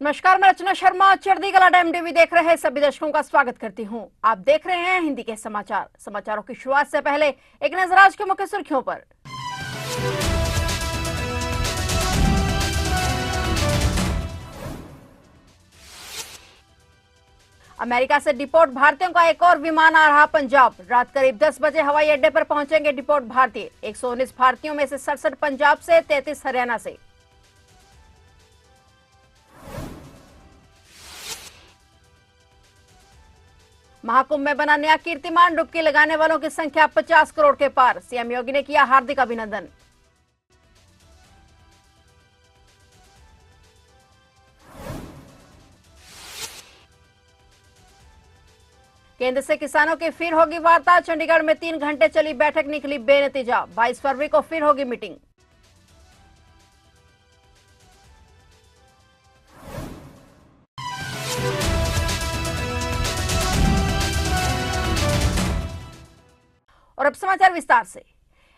नमस्कार, मैं रचना शर्मा चढ़ती कला टाइम टीवी देख रहे सभी दर्शकों का स्वागत करती हूं। आप देख रहे हैं हिंदी के समाचारों की शुरुआत से पहले एक नजर आज के मुख्य सुर्खियों पर। अमेरिका से डिपोर्ट भारतीयों का एक और विमान आ रहा पंजाब। रात करीब 10 बजे हवाई अड्डे पर पहुंचेंगे डिपोर्ट भारतीय। 119 भारतीयों में से 67 पंजाब से, 33 हरियाणा से। महाकुंभ में बना नया कीर्तिमान। डुबकी लगाने वालों की संख्या 50 करोड़ के पार। सीएम योगी ने किया हार्दिक अभिनंदन। केंद्र से किसानों की फिर होगी वार्ता। चंडीगढ़ में 3 घंटे चली बैठक, निकली बेनतीजा। 22 फरवरी को फिर होगी मीटिंग। और अब समाचार विस्तार से।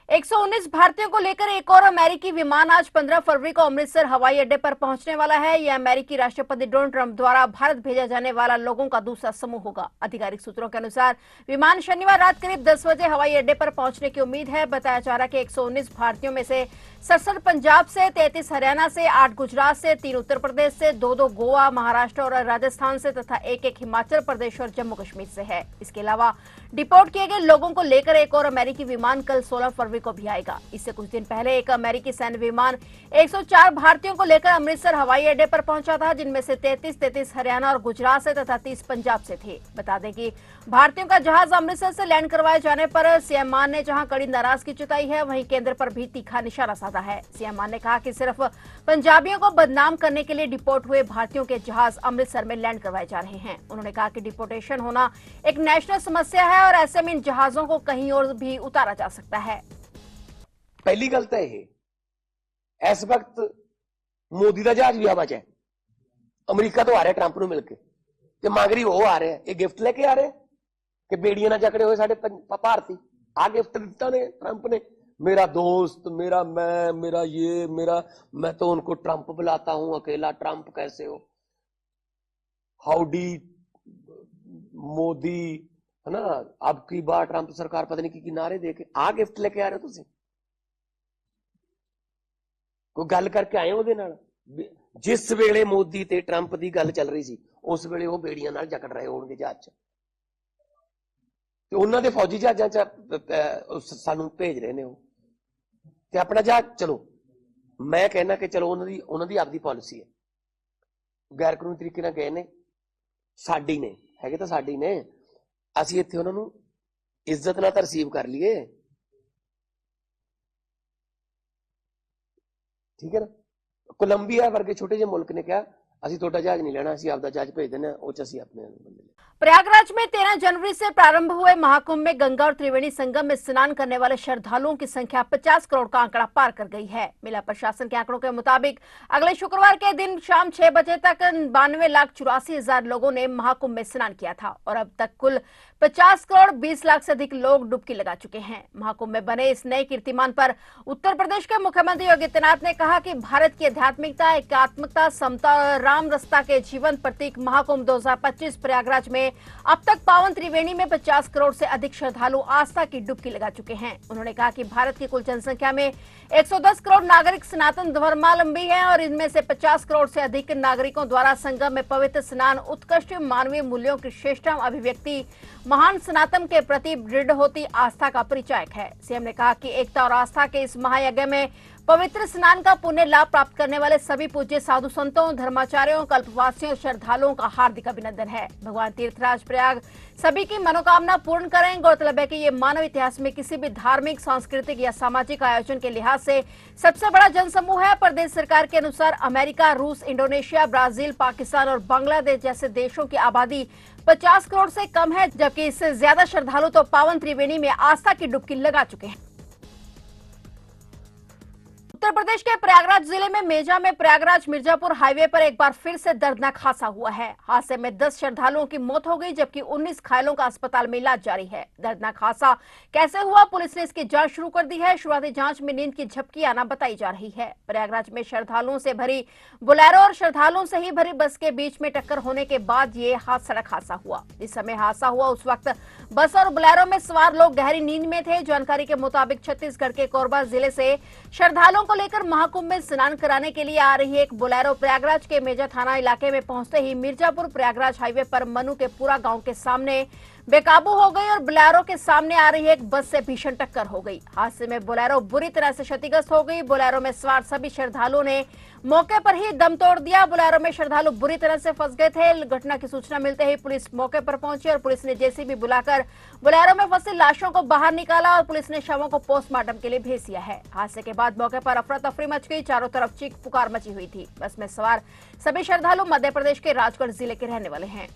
119 भारतीयों को लेकर एक और अमेरिकी विमान आज 15 फरवरी को अमृतसर हवाई अड्डे पर पहुंचने वाला है। यह अमेरिकी राष्ट्रपति डोनाल्ड ट्रंप द्वारा भारत भेजा जाने वाला लोगों का दूसरा समूह होगा। आधिकारिक सूत्रों के अनुसार विमान शनिवार रात करीब 10 बजे हवाई अड्डे पर पहुंचने की उम्मीद है। बताया जा रहा है कि 119 भारतीयों में से 67 पंजाब से, 33 हरियाणा से, 8 गुजरात से, 3 उत्तर प्रदेश से, 2 गोवा, महाराष्ट्र और राजस्थान से तथा 1 हिमाचल प्रदेश और जम्मू कश्मीर से है। इसके अलावा डिपोर्ट किए गए लोगों को लेकर एक और अमेरिकी विमान कल 16 फरवरी को भी आएगा। इससे कुछ दिन पहले एक अमेरिकी सैन्य विमान 104 भारतीयों को लेकर अमृतसर हवाई अड्डे पर पहुंचा था, जिनमें से 33 हरियाणा और गुजरात से तथा 30 पंजाब से थे। बता दें कि भारतीयों का जहाज अमृतसर से लैंड करवाए जाने पर सीएम मान ने जहां कड़ी नाराजगी जताई है, वहीं केंद्र पर भी तीखा निशाना साधा है। सीएम मान ने कहा कि सिर्फ पंजाबियों को बदनाम करने के लिए डिपोर्ट हुए भारतीयों के जहाज अमृतसर में लैंड करवाए जा रहे हैं। उन्होंने कहा कि डिपोर्टेशन होना एक नेशनल समस्या है और ऐसे में इन जहाजों को कहीं और भी उतारा जा सकता है। पहली गल तो यह इस वक्त मोदी का जहाज भी हवा च है। अमरीका तो आ रहा है ट्रंप ਨੂੰ ਮਿਲ ਕੇ ਤੇ ਮਗਰੀ ਉਹ ਆ ਰਿਹਾ। ਇਹ ਗਿਫਟ ਲੈ ਕੇ ਆ ਰਿਹਾ ਕਿ ਬੇੜੀਆਂ ਨਾਲ ਜਕੜੇ ਹੋਏ ਸਾਡੇ ਭਾਰਤੀ ਆ ਗਿਫਟ ਦਿੱਤਾ ਨੇ ट्रंप ने। मेरा दोस्त, मेरा मेरा ये मेरा, मैं तो उनको ट्रंप बुलाता हूं, अकेला ट्रंप कैसे हो। हाउडी मोदी, है ना। अब की बार ट्रंप सरकार पता नहीं की नारे देके आ गिफ्ट लेके आ रहे हो तुसी। कोई गल करके आए ਉਹਦੇ ਨਾਲ। जिस वेले मोदी ते ट्रंप की गल चल रही सी उस वेले वो बेड़ियां नाल जकड़ रहे होणगे जहाज च ते उन्हां दे फौजी जहाजां च सानू भेज रहे ने। ते अपना जहाज चलो, मैं कहना कि चलो उन्हां दी आपदी पॉलिसी है। गैर कानूनी तरीके नाल गए ने, साडी ने हैगे तां साडी ने, ਅਸੀਂ ਇੱਥੇ ਉਹਨਾਂ ਨੂੰ ਇੱਜ਼ਤ ਨਾਲ ਤਰਸੀਬ ਕਰ ਲਈਏ। ਠੀਕ ਹੈ ਨਾ। ਕੋਲੰਬੀਆ ਵਰਗੇ ਛੋਟੇ ਜਿਹੇ ਮੁਲਕ ਨੇ ਕਿਹਾ ਅਸੀਂ ਤੁਹਾਡਾ ਜਹਾਜ਼ ਨਹੀਂ ਲੈਣਾ, ਅਸੀਂ ਆਪਦਾ ਜਹਾਜ਼ ਭੇਜ ਦੇਣਾ, ਉਹ ਚ ਅਸੀਂ ਆਪਣੇ ਬੰਦੇ। प्रयागराज में 13 जनवरी से प्रारंभ हुए महाकुंभ में गंगा और त्रिवेणी संगम में स्नान करने वाले श्रद्धालुओं की संख्या 50 करोड़ का आंकड़ा पार कर गई है। मेला प्रशासन के आंकड़ों के मुताबिक अगले शुक्रवार के दिन शाम 6 बजे तक 92,84,000 लोगों ने महाकुंभ में स्नान किया था और अब तक कुल 50 करोड़ 20 लाख से अधिक लोग डुबकी लगा चुके हैं। महाकुंभ में बने इस नए कीर्तिमान पर उत्तर प्रदेश के मुख्यमंत्री योगी आदित्यनाथ ने कहा कि भारत की आध्यात्मिकता, एकात्मकता, समता और राम रस्ता के जीवन प्रतीक महाकुंभ 2025 प्रयागराज में अब तक पावन त्रिवेणी में 50 करोड़ से अधिक श्रद्धालु आस्था की डुबकी लगा चुके हैं। उन्होंने कहा कि भारत की कुल जनसंख्या में 110 करोड़ नागरिक सनातन धर्मावलंबी हैं और इनमें से 50 करोड़ से अधिक नागरिकों द्वारा संगम में पवित्र स्नान उत्कृष्ट मानवीय मूल्यों की श्रेष्ठतम अभिव्यक्ति महान सनातन के प्रति दृढ़ होती आस्था का परिचायक है। सीएम ने कहा कि एकता और आस्था के इस महायज्ञ में पवित्र स्नान का पुण्य लाभ प्राप्त करने वाले सभी पूज्य साधु संतों, धर्माचार्यों, कल्पवासियों और श्रद्धालुओं का हार्दिक अभिनंदन है। भगवान तीर्थराज प्रयाग सभी की मनोकामना पूर्ण करें। गौरतलब है कि ये मानव इतिहास में किसी भी धार्मिक, सांस्कृतिक या सामाजिक आयोजन के लिहाज से सबसे बड़ा जनसमूह है। प्रदेश सरकार के अनुसार अमेरिका, रूस, इंडोनेशिया, ब्राजील, पाकिस्तान और बांग्लादेश जैसे देशों की आबादी 50 करोड़ से कम है, जबकि इससे ज्यादा श्रद्धालु तो पावन त्रिवेणी में आस्था की डुबकी लगा चुके हैं। उत्तर प्रदेश के प्रयागराज जिले में मेजा में प्रयागराज मिर्जापुर हाईवे पर एक बार फिर से दर्दनाक हादसा हुआ है। हादसे में 10 श्रद्धालुओं की मौत हो गई, जबकि 19 घायलों का अस्पताल में इलाज जारी है। दर्दनाक हादसा कैसे हुआ, पुलिस ने इसकी जांच शुरू कर दी है। शुरुआती जांच में नींद की झपकी आना बताई जा रही है। प्रयागराज में श्रद्धालुओं से भरी बोलेरो और श्रद्धालुओं से ही भरी बस के बीच में टक्कर होने के बाद ये सड़क हादसा हुआ। इस समय हादसा हुआ उस वक्त बस और बोलेरो में सवार लोग गहरी नींद में थे। जानकारी के मुताबिक छत्तीसगढ़ के कोरबा जिले से श्रद्धालुओं को लेकर महाकुंभ में स्नान कराने के लिए आ रही एक बोलेरो प्रयागराज के मेजा थाना इलाके में पहुंचते ही मिर्जापुर प्रयागराज हाईवे पर मनु के पूरा गांव के सामने बेकाबू हो गई और बोलेरो के सामने आ रही एक बस से भीषण टक्कर हो गई। हादसे में बोलेरो बुरी तरह से क्षतिग्रस्त हो गई। बोलेरो में सवार सभी श्रद्धालुओं ने मौके पर ही दम तोड़ दिया। बोलेरो में श्रद्धालु बुरी तरह से फंस गए थे। घटना की सूचना मिलते ही पुलिस मौके पर पहुंची और पुलिस ने जेसीबी बुलाकर बोलेरो में फंसी लाशों को बाहर निकाला और पुलिस ने शवों को पोस्टमार्टम के लिए भेज दिया है। हादसे के बाद मौके पर अफरा तफरी मच गई। चारों तरफ चीख पुकार मची हुई थी। बस में सवार सभी श्रद्धालु मध्य प्रदेश के राजगढ़ जिले के रहने वाले हैं।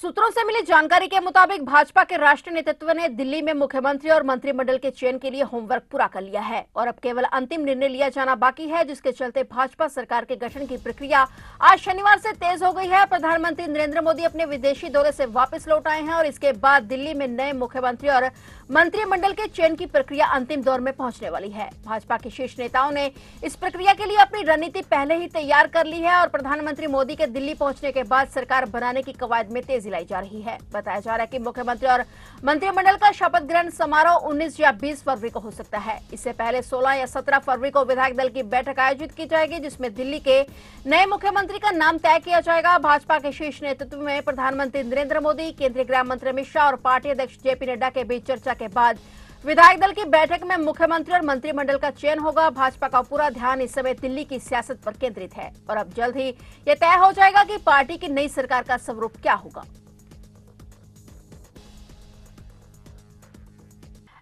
सूत्रों से मिली जानकारी के मुताबिक भाजपा के राष्ट्रीय नेतृत्व ने दिल्ली में मुख्यमंत्री और मंत्रिमंडल के चयन के लिए होमवर्क पूरा कर लिया है और अब केवल अंतिम निर्णय लिया जाना बाकी है, जिसके चलते भाजपा सरकार के गठन की प्रक्रिया आज शनिवार से तेज हो गई है। प्रधानमंत्री नरेंद्र मोदी अपने विदेशी दौरे से वापस लौट आए हैं और इसके बाद दिल्ली में नए मुख्यमंत्री और मंत्रिमंडल के चयन की प्रक्रिया अंतिम दौर में पहुंचने वाली है। भाजपा के शीर्ष नेताओं ने इस प्रक्रिया के लिए अपनी रणनीति पहले ही तैयार कर ली है और प्रधानमंत्री मोदी के दिल्ली पहुंचने के बाद सरकार बनाने की कवायद में तेजी लाई जा रही है। बताया जा रहा है कि मुख्यमंत्री और मंत्रिमंडल का शपथ ग्रहण समारोह 19 या 20 फरवरी को हो सकता है। इससे पहले 16 या 17 फरवरी को विधायक दल की बैठक आयोजित की जाएगी, जिसमें दिल्ली के नए मुख्यमंत्री का नाम तय किया जाएगा। भाजपा के शीर्ष नेतृत्व में प्रधानमंत्री नरेंद्र मोदी, केंद्रीय गृह मंत्री अमित शाह और पार्टी अध्यक्ष जेपी नड्डा के बीच चर्चा के बाद विधायक दल की बैठक में मुख्यमंत्री और मंत्रिमंडल का चयन होगा। भाजपा का पूरा ध्यान इस समय दिल्ली की सियासत पर केंद्रित है और अब जल्द ही यह तय हो जाएगा कि पार्टी की नई सरकार का स्वरूप क्या होगा।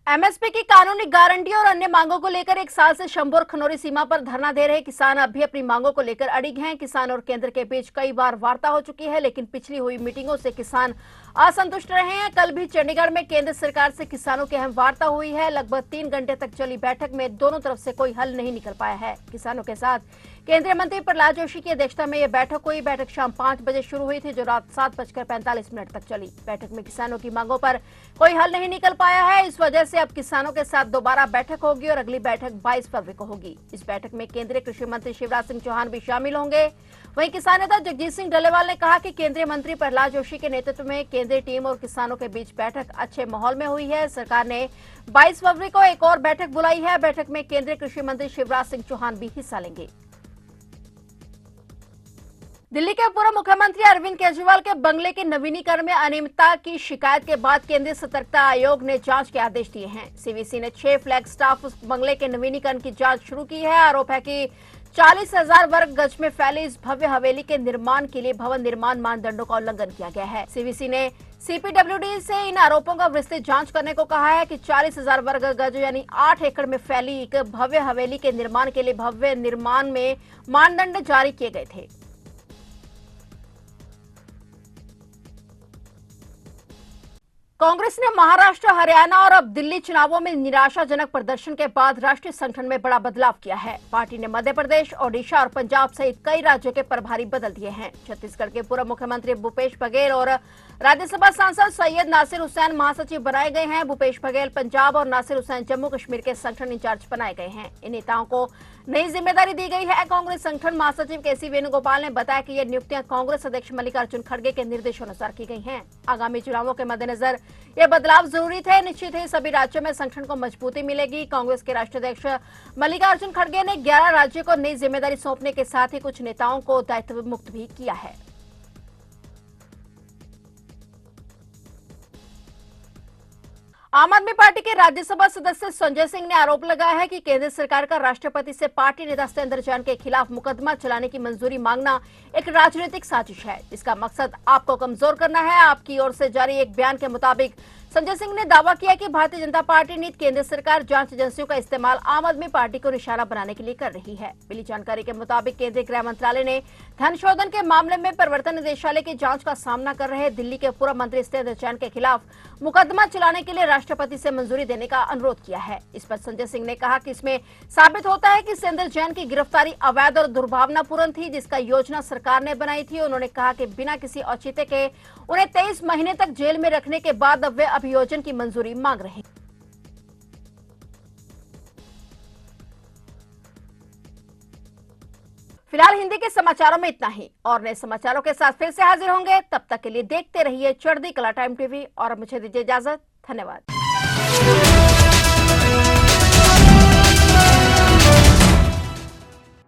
एमएसपी की कानूनी गारंटी और अन्य मांगों को लेकर 1 साल से शंभू और खनौरी सीमा पर धरना दे रहे किसान अब भी अपनी मांगों को लेकर अड़िग हैं। किसान और केंद्र के बीच कई बार वार्ता हो चुकी है, लेकिन पिछली हुई मीटिंगों से किसान असंतुष्ट रहे हैं। कल भी चंडीगढ़ में केंद्र सरकार से किसानों की अहम वार्ता हुई है। लगभग 3 घंटे तक चली बैठक में दोनों तरफ से कोई हल नहीं निकल पाया है। किसानों के साथ केंद्रीय मंत्री प्रहलाद जोशी की अध्यक्षता में यह बैठक हुई। बैठक शाम 5 बजे शुरू हुई थी, जो रात 7:45 तक चली। बैठक में किसानों की मांगों पर कोई हल नहीं निकल पाया है। इस वजह से अब किसानों के साथ दोबारा बैठक होगी और अगली बैठक 22 फरवरी को होगी। इस बैठक में केंद्रीय कृषि मंत्री शिवराज सिंह चौहान भी शामिल होंगे। वहीं किसान नेता जगजीत सिंह डल्लेवाल ने कहा कि केंद्रीय मंत्री प्रहलाद जोशी के नेतृत्व में केंद्रीय टीम और किसानों के बीच बैठक अच्छे माहौल में हुई है। सरकार ने 22 फरवरी को एक और बैठक बुलाई है। बैठक में केंद्रीय कृषि मंत्री शिवराज सिंह चौहान भी हिस्सा लेंगे। दिल्ली के पूर्व मुख्यमंत्री अरविंद केजरीवाल के बंगले के नवीनीकरण में अनियमितता की शिकायत के बाद केंद्रीय सतर्कता आयोग ने जांच के आदेश दिए हैं। सीवीसी ने 6 फ्लैग स्टाफ उस बंगले के नवीनीकरण की जांच शुरू की है। आरोप है कि 40,000 वर्ग गज में फैली इस भव्य हवेली के निर्माण के लिए भवन निर्माण मानदंडों का उल्लंघन किया गया है। सीवीसी ने सीपीडब्ल्यूडी से इन आरोपों का विस्तृत जांच करने को कहा है कि 40,000 वर्ग गज यानी 8 एकड़ में फैली एक भव्य हवेली के निर्माण के लिए भव्य निर्माण में मानदंड जारी किए गए थे। कांग्रेस ने महाराष्ट्र, हरियाणा और अब दिल्ली चुनावों में निराशाजनक प्रदर्शन के बाद राष्ट्रीय संगठन में बड़ा बदलाव किया है। पार्टी ने मध्य प्रदेश, ओडिशा और पंजाब सहित कई राज्यों के प्रभारी बदल दिए हैं। छत्तीसगढ़ के पूर्व मुख्यमंत्री भूपेश बघेल और राज्यसभा सांसद सैयद नासिर हुसैन महासचिव बनाए गए हैं। भूपेश बघेल पंजाब और नासिर हुसैन जम्मू कश्मीर के संगठन इंचार्ज बनाए गए हैं। इन नेताओं को नई जिम्मेदारी दी गई है। कांग्रेस संगठन महासचिव केसी वेणुगोपाल ने बताया कि ये नियुक्तियां कांग्रेस अध्यक्ष मल्लिकार्जुन खड़गे के निर्देशानुसार की गई हैं। आगामी चुनावों के मद्देनजर ये बदलाव जरूरी थे। निश्चित ही सभी राज्यों में संगठन को मजबूती मिलेगी। कांग्रेस के राष्ट्रीय अध्यक्ष मल्लिकार्जुन खड़गे ने 11 राज्यों को नई जिम्मेदारी सौंपने के साथ ही कुछ नेताओं को दायित्व मुक्त भी किया है। आम आदमी पार्टी के राज्यसभा सदस्य संजय सिंह ने आरोप लगाया है कि केंद्र सरकार का राष्ट्रपति से पार्टी नेता सत्येंद्र जैन के खिलाफ मुकदमा चलाने की मंजूरी मांगना एक राजनीतिक साजिश है, जिसका मकसद आपको कमजोर करना है। आपकी ओर से जारी एक बयान के मुताबिक संजय सिंह ने दावा किया कि भारतीय जनता पार्टी नीति केंद्र सरकार जांच एजेंसियों का इस्तेमाल आम आदमी पार्टी को निशाना बनाने के लिए कर रही है। मिली जानकारी के मुताबिक केंद्रीय गृह मंत्रालय ने धन शोधन के मामले में प्रवर्तन निदेशालय की जांच का सामना कर रहे दिल्ली के पूर्व मंत्री सत्येंद्र जैन के खिलाफ मुकदमा चलाने के लिए राष्ट्रपति से मंजूरी देने का अनुरोध किया है। इस पर संजय सिंह ने कहा कि इसमें साबित होता है कि सत्येंद्र जैन की गिरफ्तारी अवैध और दुर्भावनापूर्ण थी, जिसका योजना सरकार ने बनाई थी। उन्होंने कहा कि बिना किसी औचित्य के उन्हें 23 महीने तक जेल में रखने के बाद अब वे अभियोजन की मंजूरी मांग रहे हैं। फिलहाल हिंदी के समाचारों में इतना ही, और नए समाचारों के साथ फिर से हाजिर होंगे। तब तक के लिए देखते रहिए चढ़ती कला टाइम टीवी और मुझे दीजिए इजाजत। धन्यवाद।